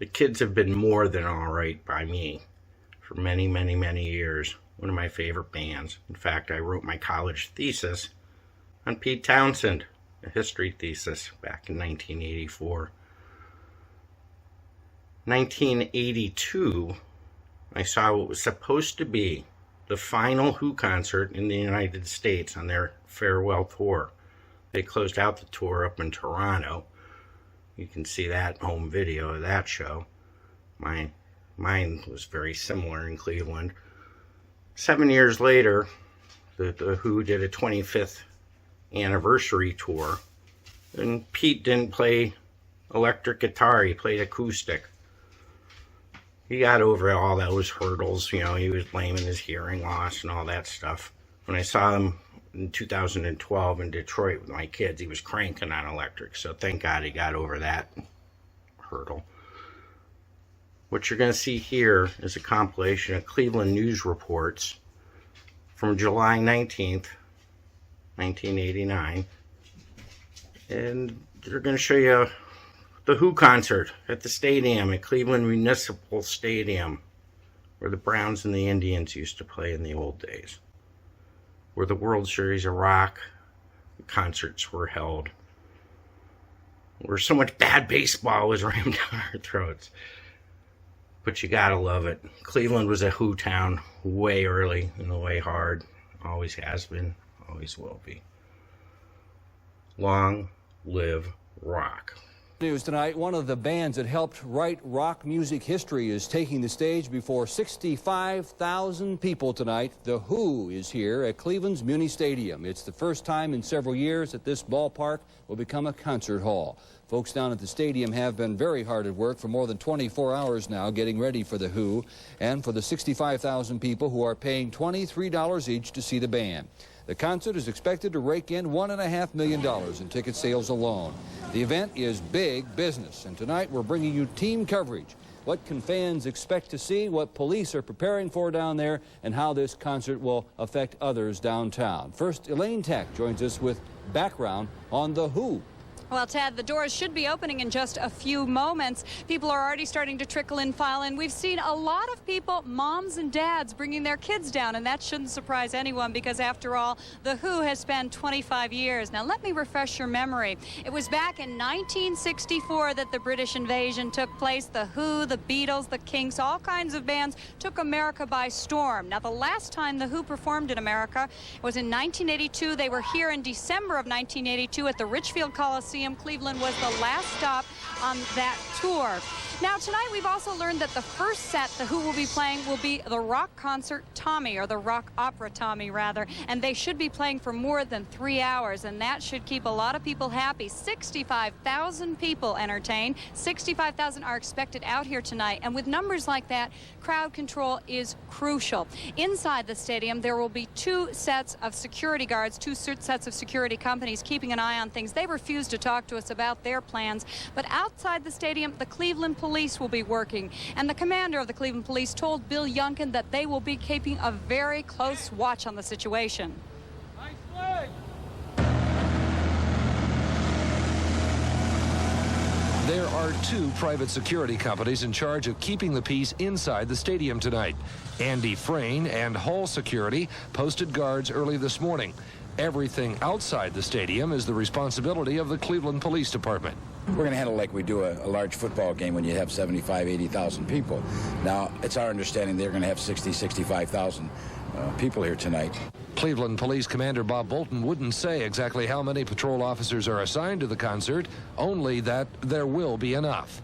The Kids have been more than all right by me for many, many, many years. One of my favorite bands. In fact, I wrote my college thesis on Pete Townsend, a history thesis, back in 1984. 1982, I saw what was supposed to be the final Who concert in the United States on their farewell tour. They closed out the tour up in Toronto. You can see that home video of that show. Mine was very similar in Cleveland. 7 years later, the Who did a 25th anniversary tour, and Pete didn't play electric guitar, he played acoustic. He got over all those hurdles, you know, he was blaming his hearing loss and all that stuff. When I saw him in 2012 in Detroit with my kids, he was cranking on electric, so thank God he got over that hurdle. What you're going to see here is a compilation of Cleveland news reports from July 19th, 1989, and they're going to show you the Who concert at the stadium, at Cleveland Municipal Stadium, where the Browns and the Indians used to play in the old days, where the World Series of Rock concerts were held, where so much bad baseball was rammed down our throats. But you gotta love it. Cleveland was a Who town way early and way hard. Always has been, always will be. Long live rock. News tonight, one of the bands that helped write rock music history is taking the stage before 65,000 people tonight. The Who is here at Cleveland's Muni Stadium. It's the first time in several years that this ballpark will become a concert hall. Folks down at the stadium have been very hard at work for more than 24 hours now getting ready for the Who and for the 65,000 people who are paying $23 each to see the band. The concert is expected to rake in $1.5 million in ticket sales alone. The event is big business, and tonight we're bringing you team coverage. What can fans expect to see, what police are preparing for down there, and how this concert will affect others downtown. First, Elaine Tech joins us with background on the Who. Well, Ted, the doors should be opening in just a few moments. People are already starting to trickle in, file in. We've seen a lot of people, moms and dads, bringing their kids down, and that shouldn't surprise anyone because, after all, the Who has spanned 25 years. Now, let me refresh your memory. It was back in 1964 that the British invasion took place. The Who, the Beatles, the Kinks, all kinds of bands took America by storm. Now, the last time the Who performed in America was in 1982. They were here in December of 1982 at the Richfield Coliseum. Cleveland was the last stop on that tour. Now, tonight we've also learned that the first set the Who will be playing will be the rock concert Tommy, or the rock opera Tommy, rather, and they should be playing for more than 3 hours, and that should keep a lot of people happy. 65,000 people entertained. 65,000 are expected out here tonight, and with numbers like that, crowd control is crucial. Inside the stadium, there will be 2 sets of security guards, 2 sets of security companies keeping an eye on things. They refuse to talk to us about their plans, but outside the stadium, the Cleveland Police will be working, and the commander of the Cleveland Police told Bill Youngkin that they will be keeping a very close watch on the situation. Nice play. There are 2 private security companies in charge of keeping the peace inside the stadium tonight. Andy Frayne and Hall Security posted guards early this morning. Everything outside the stadium is the responsibility of the Cleveland Police Department. We're going to handle like we do a large football game when you have 75, 80,000 people. Now, it's our understanding they're going to have 60, 65,000 people here tonight. Cleveland Police Commander Bob Bolton wouldn't say exactly how many patrol officers are assigned to the concert, only that there will be enough.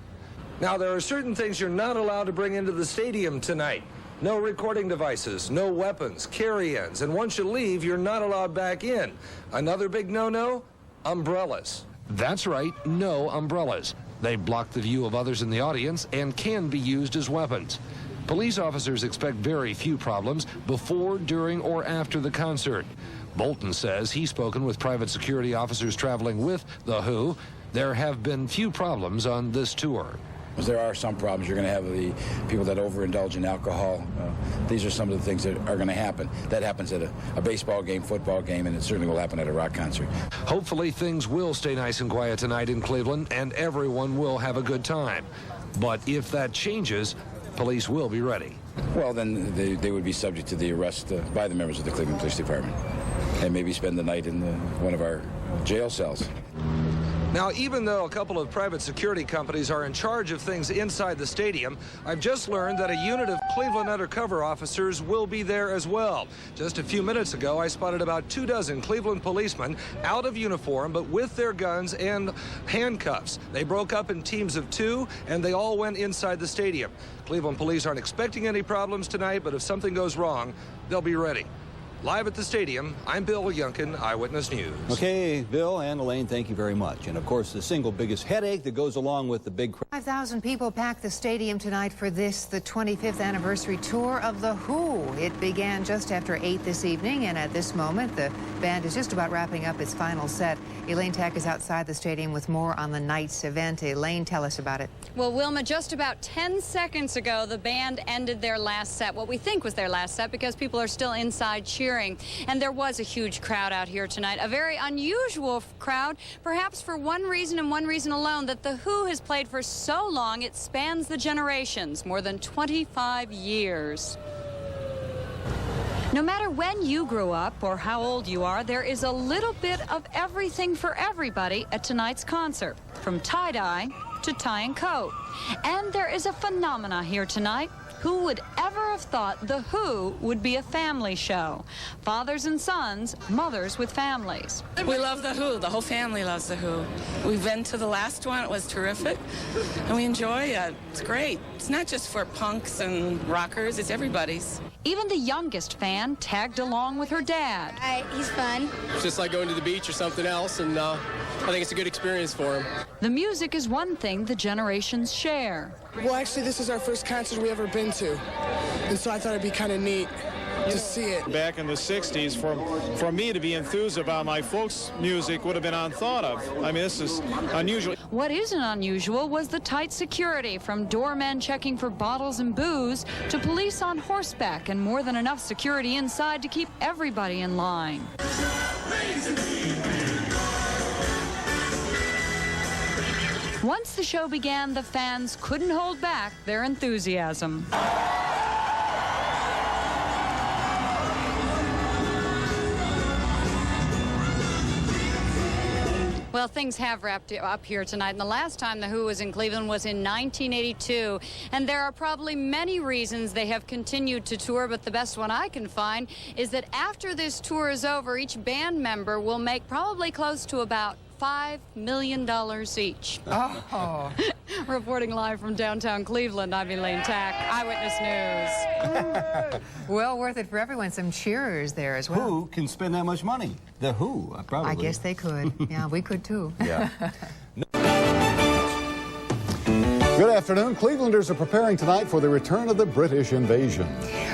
Now, there are certain things you're not allowed to bring into the stadium tonight. No recording devices, no weapons, carry-ins, and once you leave, you're not allowed back in. Another big no-no? Umbrellas. That's right, no umbrellas. They block the view of others in the audience and can be used as weapons. Police officers expect very few problems before, during, or after the concert. Bolton says he's spoken with private security officers traveling with the Who. There have been few problems on this tour. There are some problems. You're going to have the people that overindulge in alcohol. These are some of the things that are going to happen. That happens at a baseball game, football game, and it certainly will happen at a rock concert. Hopefully things will stay nice and quiet tonight in Cleveland, and everyone will have a good time. But if that changes, police will be ready. Well, then they would be subject to the arrest by the members of the Cleveland Police Department and maybe spend the night in one of our jail cells. Now, even though a couple of private security companies are in charge of things inside the stadium, I've just learned that a unit of Cleveland undercover officers will be there as well. Just a few minutes ago, I spotted about 24 Cleveland policemen out of uniform, but with their guns and handcuffs. They broke up in teams of 2, and they all went inside the stadium. Cleveland police aren't expecting any problems tonight, but if something goes wrong, they'll be ready. Live at the stadium, I'm Bill Yunkin, Eyewitness News. Okay, Bill and Elaine, thank you very much. And of course, the single biggest headache that goes along with the big crowd. 5,000 people packed the stadium tonight for the 25th anniversary tour of The Who. It began just after 8 this evening, and at this moment, the band is just about wrapping up its final set. Elaine Tack is outside the stadium with more on the night's event. Elaine, tell us about it. Well, Wilma, just about 10 seconds ago, the band ended their last set, what we think was their last set, because people are still inside cheering. And there was a huge crowd out here tonight, a very unusual crowd, perhaps for one reason and one reason alone, that The Who has played for so long it spans the generations, more than 25 years. No matter when you grew up or how old you are, there is a little bit of everything for everybody at tonight's concert, from tie-dye to tie and coat. And there is a phenomena here tonight. Who would ever have thought The Who would be a family show? Fathers and sons, mothers with families. We love The Who. The whole family loves The Who. We've been to the last one. It was terrific, and we enjoy it. It's great. It's not just for punks and rockers. It's everybody's. Even the youngest fan tagged along with her dad. He's fun. It's just like going to the beach or something else, and I think it's a good experience for him. The music is one thing the generations share. Well, actually, this is our first concert we ever been to, and so I thought it'd be kind of neat to see it. Back in the 60s, for me to be enthused about my folks' music would have been unthought of. I mean, this is unusual. What isn't unusual was the tight security, from doormen checking for bottles and booze to police on horseback, and more than enough security inside to keep everybody in line. Once the show began, the fans couldn't hold back their enthusiasm. Well, things have wrapped up here tonight, and the last time The Who was in Cleveland was in 1982, and there are probably many reasons they have continued to tour, but the best one I can find is that after this tour is over, each band member will make probably close to about $5 million each. Oh. Reporting live from downtown Cleveland, I'm Elaine Tack, Eyewitness News. Well worth it for everyone. Some cheerers there as well. Who can spend that much money? The Who, probably. I guess they could. Yeah, we could too. Yeah. Good afternoon. Clevelanders are preparing tonight for the return of the British invasion.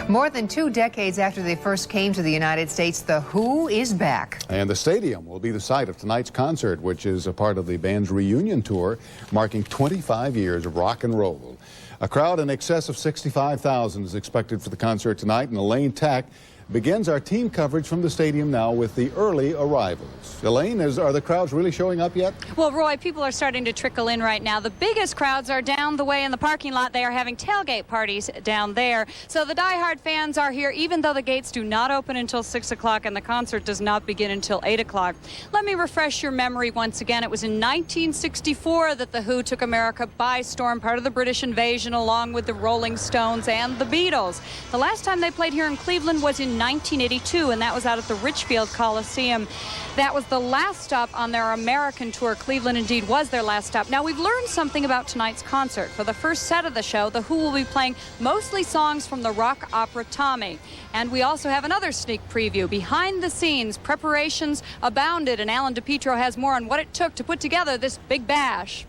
More than 2 decades after they first came to the United States, The Who is back. And the stadium will be the site of tonight's concert, which is a part of the band's reunion tour, marking 25 years of rock and roll. A crowd in excess of 65,000 is expected for the concert tonight, and Elaine Tack begins our team coverage from the stadium now with the early arrivals. Elaine, are the crowds really showing up yet? Well, Roy, people are starting to trickle in right now. The biggest crowds are down the way in the parking lot. They are having tailgate parties down there. So the diehard fans are here, even though the gates do not open until 6 o'clock and the concert does not begin until 8 o'clock. Let me refresh your memory once again. It was in 1964 that The Who took America by storm, part of the British invasion, along with the Rolling Stones and the Beatles. The last time they played here in Cleveland was in 1982, and that was out at the Richfield Coliseum. That was the last stop on their American tour. Cleveland indeed was their last stop. Now, we've learned something about tonight's concert. For the first set of the show, The Who will be playing mostly songs from the rock opera Tommy. And we also have another sneak preview. Behind the scenes, preparations abounded, and Alan DePietro has more on what it took to put together this big bash.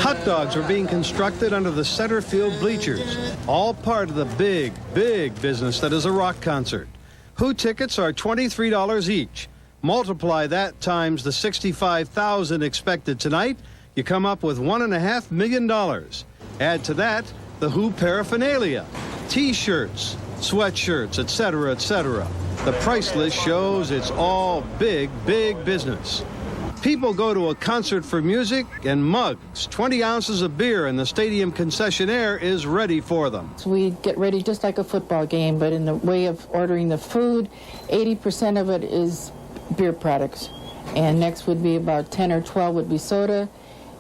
Hot dogs are being constructed under the center field bleachers, all part of the big, big business that is a rock concert. Who tickets are $23 each. Multiply that times the 65,000 expected tonight, you come up with $1.5 million. Add to that the Who paraphernalia, T-shirts, sweatshirts, etc., etc. The price list shows it's all big, big business. People go to a concert for music and mugs. 20 ounces of beer and the stadium concessionaire is ready for them. So we get ready just like a football game, but in the way of ordering the food, 80% of it is beer products. And next would be about 10 or 12 would be soda,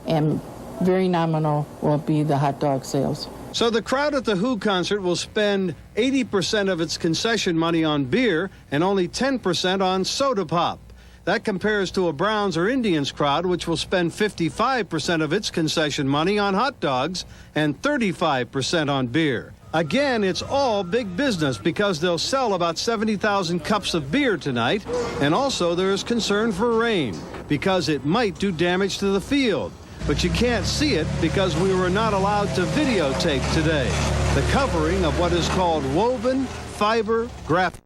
and very nominal will be the hot dog sales. So the crowd at the Who concert will spend 80% of its concession money on beer and only 10% on soda pop. That compares to a Browns or Indians crowd, which will spend 55% of its concession money on hot dogs and 35% on beer. Again, it's all big business because they'll sell about 70,000 cups of beer tonight. And also there's concern for rain because it might do damage to the field. But you can't see it because we were not allowed to videotape today. The covering of what is called woven fiber graphic.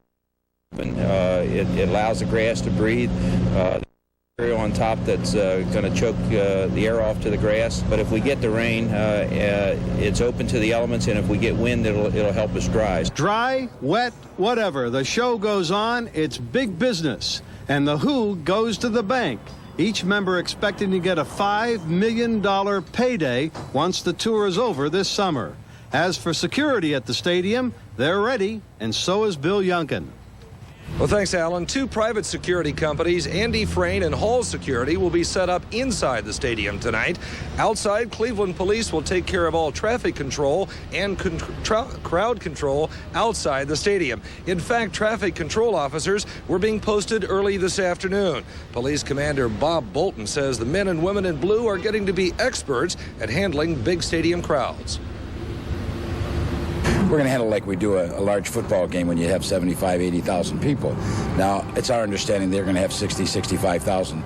It allows the grass to breathe. Material on top that's going to choke the air off to the grass. But if we get the rain, it's open to the elements, and if we get wind, it'll help us dry. Dry, wet, whatever. The show goes on. It's big business. And the Who goes to the bank. Each member expecting to get a $5 million payday once the tour is over this summer. As for security at the stadium, they're ready, and so is Bill Youngkin. Well, thanks, Alan. 2 private security companies, Andy Frayne and Hall Security, will be set up inside the stadium tonight. Outside, Cleveland police will take care of all traffic control and crowd control outside the stadium. In fact, traffic control officers were being posted early this afternoon. Police Commander Bob Bolton says the men and women in blue are getting to be experts at handling big stadium crowds. We're going to handle like we do a large football game when you have 75, 80,000 people. Now, it's our understanding they're going to have 60, 65,000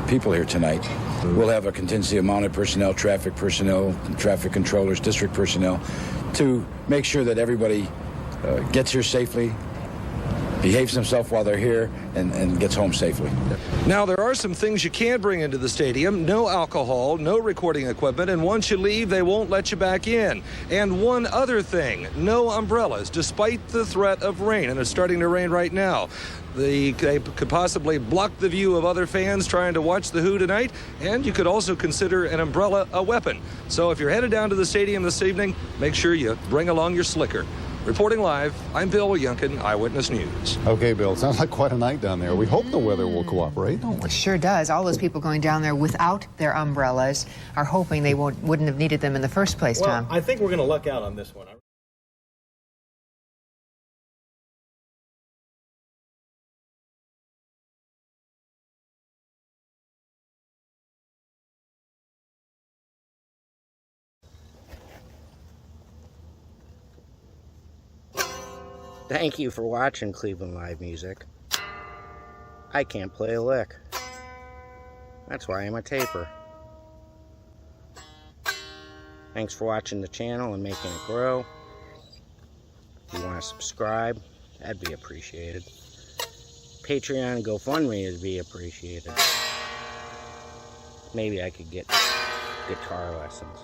people here tonight. We'll have a contingency of mounted personnel, traffic controllers, district personnel, to make sure that everybody gets here safely, behaves himself while they're here, and gets home safely. Now, there are some things you can bring into the stadium. No alcohol, no recording equipment, and once you leave, they won't let you back in. And one other thing, no umbrellas, despite the threat of rain, and it's starting to rain right now. They could possibly block the view of other fans trying to watch the Who tonight, and you could also consider an umbrella a weapon. So if you're headed down to the stadium this evening, make sure you bring along your slicker. Reporting live, I'm Bill Youngkin, Eyewitness News. Okay, Bill, sounds like quite a night down there. We hope the weather will cooperate, don't we? It sure does. All those people going down there without their umbrellas are hoping they wouldn't have needed them in the first place, Tom. I think we're going to luck out on this one. Thank you for watching Cleveland Live Music. I can't play a lick. That's why I'm a taper. Thanks for watching the channel and making it grow. If you want to subscribe, that'd be appreciated. Patreon and GoFundMe would be appreciated. Maybe I could get guitar lessons.